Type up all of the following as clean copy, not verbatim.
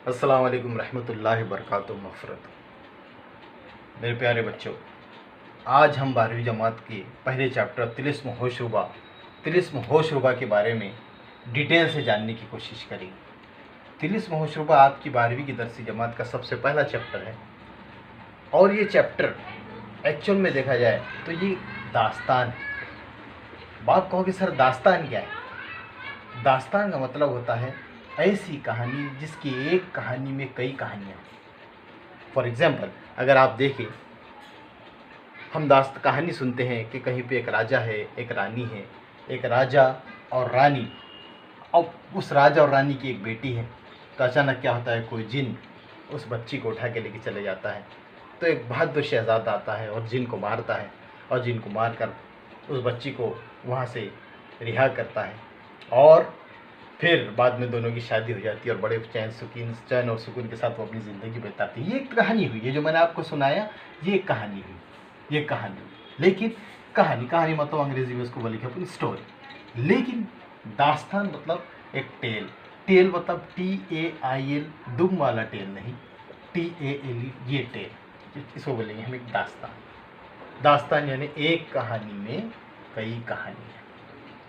अस्सलाम वालेकुम रहमतुल्लाहि बरकातुहू मग़फ़िरत। मेरे प्यारे बच्चों, आज हम 12वीं जमात के पहले चैप्टर तिलिस्म होशरुबा के बारे में डिटेल से जानने की कोशिश करेंगे। तिलिस्म होशरुबा आपकी 12वीं की दरसी जमात का सबसे पहला चैप्टर है और ये चैप्टर एक्चुअल में देखा जाए तो ये दास्तान है। बात कहोगे सर दास्तान क्या है? दास्तान का मतलब होता है ऐसी कहानी जिसकी एक कहानी में कई कहानियाँ। फॉर एग्जाम्पल, अगर आप देखें, हम कहानी सुनते हैं कि कहीं पे एक राजा है, एक रानी है, एक राजा और रानी। अब उस राजा और रानी की एक बेटी है, तो अचानक क्या होता है, कोई जिन उस बच्ची को उठा के लेके चले जाता है। तो एक बहादुर शहजादा आता है और जिन को मारता है और जिन को मार कर उस बच्ची को वहाँ से रिहा करता है और फिर बाद में दोनों की शादी हो जाती है और बड़े चैन और सुकून के साथ वो अपनी ज़िंदगी बिताती है। ये एक कहानी हुई है जो मैंने आपको सुनाया, ये एक कहानी हुई, ये कहानी। लेकिन कहानी मतलब अंग्रेजी में उसको बोले कि अपनी स्टोरी। लेकिन दास्तान मतलब एक टेल मतलब TAIL, दुम वाला टेल नहीं, TALE, ये टेल, इसको बोलेंगे हम एक दास्तान यानी एक कहानी में कई कहानियाँ।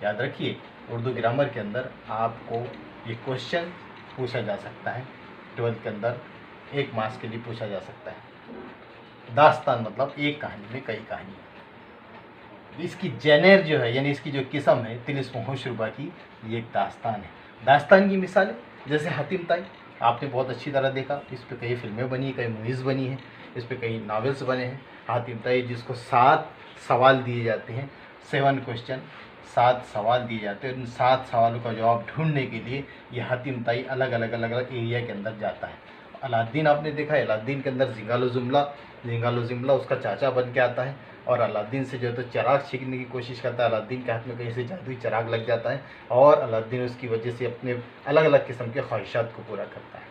याद रखिए, उर्दू ग्रामर के अंदर आपको ये क्वेश्चन पूछा जा सकता है, 12th के अंदर 1 मार्क्स के लिए पूछा जा सकता है। दास्तान मतलब एक कहानी में कई कहानियाँ। इसकी जेनर जो है यानी इसकी जो किस्म है तिलिस्म होशरुबा की, ये एक दास्तान है। दास्तान की मिसालें जैसे हातिम ताई, आपने बहुत अच्छी तरह देखा, इस पर कई फिल्में बनी, कई मूवीज़ बनी हैं, इस पर कई नावल्स बने हैं। हातिम ताई जिसको 7 सवाल दिए जाते हैं, 7 क्वेश्चन, 7 सवाल दिए जाते हैं। उन 7 सवालों का जवाब ढूंढने के लिए ये हातिम ताई अलग अलग एरिया के अंदर जाता है। अलादीन आपने देखा है, अलादीन के अंदर जिंगालो जुमला उसका चाचा बन के आता है और अलादीन से जो है तो चिराग छीनने की कोशिश करता है। अलादीन के हाथ में कहीं से जादुई चिराग लग जाता है और अलादीन उसकी वजह से अपने अलग अलग किस्म के ख्वाहिशात को पूरा करता है।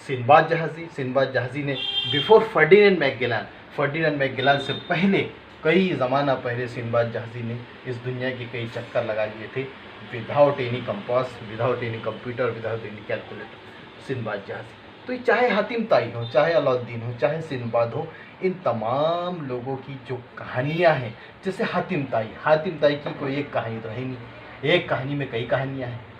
सिंबाद जहाज़ी ने बिफोर फर्डिनेंड मैगेलन से पहले, कई ज़माना पहले सिंबाद जहाज़ी ने इस दुनिया के कई चक्कर लगा लिए थे, without any compass, without any computer, without any calculator. Sinbad जहाज़ी तो ये चाहे हातिम ताई हो, चाहे अलाउद्दीन हो, चाहे सिंबाद हो, इन तमाम लोगों की जो कहानियाँ हैं, जैसे हातिम ताई की कोई एक कहानी तो है नहीं, एक कहानी में कई कहानियाँ हैं।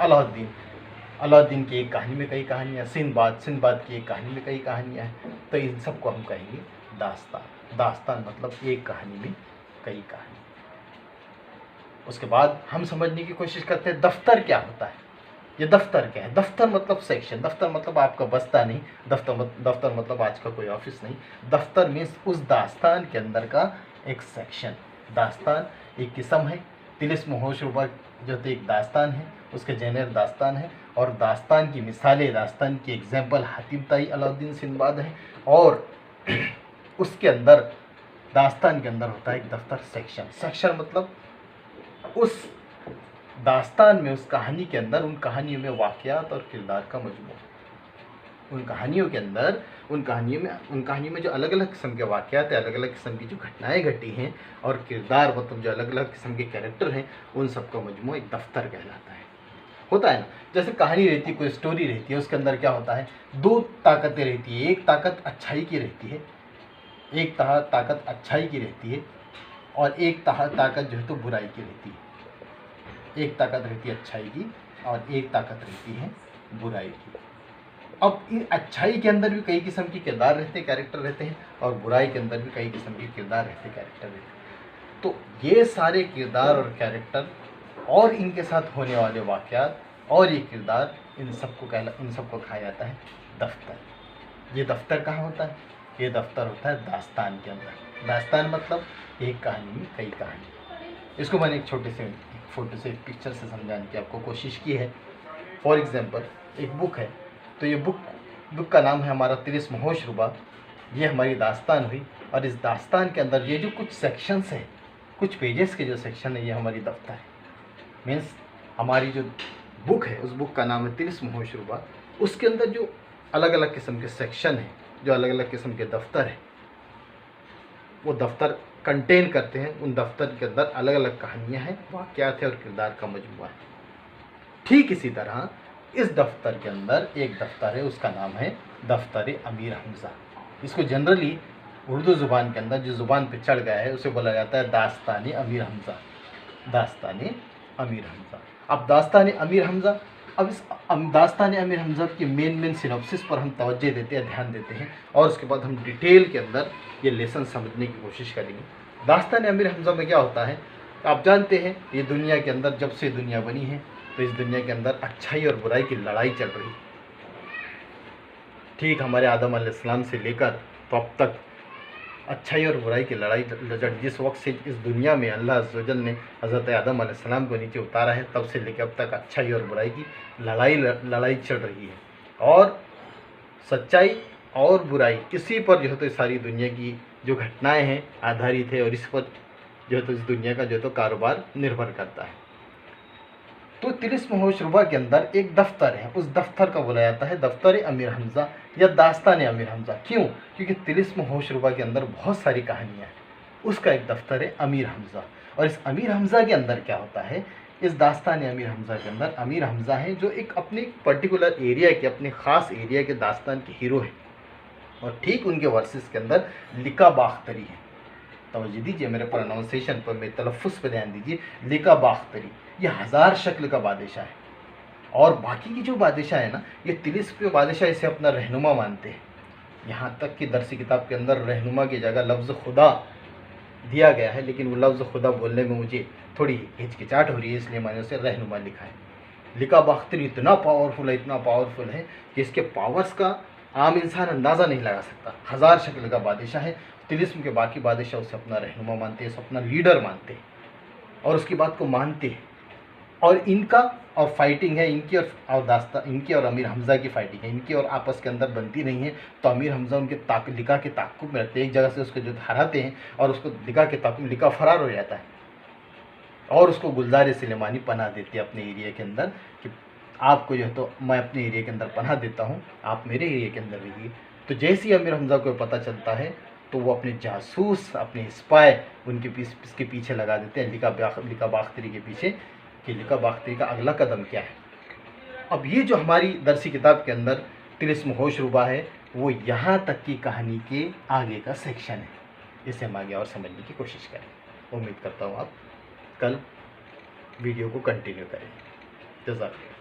अलाउद्दीन की एक कहानी में कई कहानियाँ, सिंबाद की एक कहानी में कई कहानियाँ हैं। तो इन सबको हम कहेंगे दास्तान मतलब एक कहानी में कई कहानी। उसके बाद हम समझने की कोशिश करते हैं दफ्तर क्या होता है। ये दफ्तर क्या है? दफ्तर मतलब सेक्शन, दफ्तर मतलब आपका बस्ता नहीं, दफ्तर मतलब आज का कोई ऑफिस नहीं। दफ्तर मीन्स उस दास्तान के अंदर का एक सेक्शन। दास्तान एक किस्म है, तिलिस्म होशरुबा जो तो एक दास्तान है, उसके जेनर दास्तान है और दास्तान की मिसालें, दास्तान की एग्जाम्पल हातिम ताई, अलाउद्दीन, सिंबाद है। और उसके अंदर दास्तान के अंदर होता है एक दफ्तर सेक्शन मतलब उस दास्तान में, उस कहानी के अंदर, उन कहानियों में वाक़यात और किरदार का मजमूआ। उन कहानियों में जो अलग अलग किस्म के वाक़यात हैं, अलग अलग किस्म की जो घटनाएं घटी हैं और किरदार मतलब जो अलग अलग किस्म के कैरेक्टर हैं, उन सब का मजमूआ एक दफ्तर कहलाता है। होता है ना, जैसे कहानी रहती है, कोई स्टोरी रहती है, उसके अंदर क्या होता है, 2 ताकतें रहती है। एक ताकत अच्छाई की रहती है, एक ताकत अच्छाई की रहती है और एक ताकत जो है तो बुराई की रहती है। एक ताकत रहती है अच्छाई की और एक ताकत रहती है बुराई की। अब इन अच्छाई के अंदर भी कई किस्म के किरदार रहते हैं, कैरेक्टर रहते हैं, और बुराई के अंदर भी कई किस्म के किरदार रहते हैं, कैरेक्टर रहते हैं। तो ये सारे किरदार और कैरेक्टर और इनके साथ होने वाले वाक़यात और ये किरदार, इन सबको कहा जाता है दफ्तर। ये दफ्तर कहाँ होता है? ये दफ्तर होता है दास्तान के अंदर। दास्तान मतलब एक कहानी में कई कहानी। इसको मैंने एक छोटे से फोटो से, एक पिक्चर से समझाने की आपको कोशिश की है। फॉर एग्जांपल, एक बुक है, तो ये बुक का नाम है हमारा तिलिस्म होशरुबा। ये हमारी दास्तान हुई और इस दास्तान के अंदर ये जो कुछ सेक्शंस हैं, कुछ पेजेस के जो सेक्शन है, ये हमारी दफ्तर है। मीन्स हमारी जो बुक है, उस बुक का नाम है तिलिस्म होशरुबा। उसके अंदर जो अलग अलग किस्म के सेक्शन हैं, जो अलग अलग किस्म के दफ्तर हैं, वो दफ्तर कंटेन करते हैं। उन दफ्तर के अंदर अलग अलग कहानियाँ हैं, वाक़यात है और किरदार का मजमूआ है। ठीक इसी तरह इस दफ्तर के अंदर एक दफ्तर है, उसका नाम है दफ्तर अमीर हमज़ा। इसको जनरली उर्दू ज़ुबान के अंदर जो ज़ुबान पे चढ़ गया है उसे बोला जाता है दास्तान अमीर हमज़ा, दास्तान अमीर हमज़ा। अब दास्तान अमीर हमज़ा, अब इस दास्तान अमीर हमज़ा की मेन सिनॉप्सिस पर हम तवज्जो देते हैं, ध्यान देते हैं, और उसके बाद हम डिटेल के अंदर ये लेसन समझने की कोशिश करेंगे। दास्तान अमीर हमज़ा में क्या होता है, आप जानते हैं ये दुनिया के अंदर जब से दुनिया बनी है तो इस दुनिया के अंदर अच्छाई और बुराई की लड़ाई चल रही है। ठीक हमारे आदम अलैहिस्सलाम से लेकर तो अब तक अच्छाई और बुराई की लड़ाई जिस वक्त से इस दुनिया में अल्लाह अज़्ज़ व जल ने हज़रत आदम अलैहिस्सलाम को नीचे उतारा है, तब से लेकर अब तक अच्छाई और बुराई की लड़ाई चल रही है। और सच्चाई और बुराई इसी पर जो है तो सारी दुनिया की जो घटनाएं हैं आधारित है, और इस पर जो है तो इस दुनिया का जो है तो कारोबार निर्भर करता है। तो तिलिस्म होशरुबा के अंदर एक दफ्तर है, उस दफ्तर का बोला जाता है दफ्तर अमीर हमज़ा या दास्तान अमीर हमज़ा। क्यों? क्योंकि तिलिस्म होशरुबा के अंदर बहुत सारी कहानियाँ हैं, उसका एक दफ्तर है अमीर हमज़ा। और इस अमीर हमज़ा के अंदर क्या होता है, इस दास्तान अमीर हमज़ा के अंदर अमीर हमज़ा है जो एक अपने पर्टिकुलर एरिया के, अपने ख़ास एरिया के दास्तान के हीरो है। और ठीक उनके वर्सेस के अंदर लिका बाख्तरी है। तवज्जो दीजिए मेरे प्रोनाउंसिएशन पर, मेरे तलफ़ुज़ पर ध्यान दीजिए। लिका बाख्तरी ये हज़ार शक्ल का बादशाह है, और बाकी की जो बादशाह है ना, ये तिलिस्म के बादशाह इसे अपना रहनुमा मानते हैं। यहाँ तक कि दरसी किताब के अंदर रहनुमा की जगह लफ्ज़ खुदा दिया गया है, लेकिन वो लफ्ज़ खुदा बोलने में मुझे थोड़ी हिचकिचाहट हो रही है, इसलिए मैंने उसे रहनुमा लिखा है। लिका बाख्तरी इतना पावरफुल है कि इसके पावर्स का आम इंसान अंदाज़ा नहीं लगा सकता। हज़ार शक्ल का बादशाह है। तिलिस्म के बाकी बादशाह उसे अपना रहनुमा मानते हैं, अपना लीडर मानते हैं, और उसकी बात को मानते हैं। और इनका और फाइटिंग है, इनकी और अमीर हमज़ा की फाइटिंग है, इनकी और आपस के अंदर बनती नहीं है। तो अमीर हमज़ा उनके लिका के ताक़ुब में रहते हैं, एक जगह से उसको जो हराते हैं और उसको लिका के ताक़ुब, लिका फरार हो जाता है, और उसको गुलजार सुलेमानी पनाह देते हैं अपने एरिया के अंदर कि आपको जो है तो मैं अपने एरिया के अंदर पनाह देता हूँ, आप मेरे एरिया के अंदर रहिए। तो जैसे ही अमीर हमज़ा को पता चलता है तो वो अपने जासूस, अपने स्पाई इसके पीछे लगा देते हैं, लिका बाख्तरी के पीछे, कि लिका बाख्तरी का अगला कदम क्या है। अब ये जो हमारी दरसी किताब के अंदर तिलिस्म होशरुबा है, वो यहाँ तक की कहानी के आगे का सेक्शन है। इसे हम आगे और समझने की कोशिश करें। उम्मीद करता हूँ आप कल वीडियो को कंटिन्यू करें। जज़ाकल्लाह।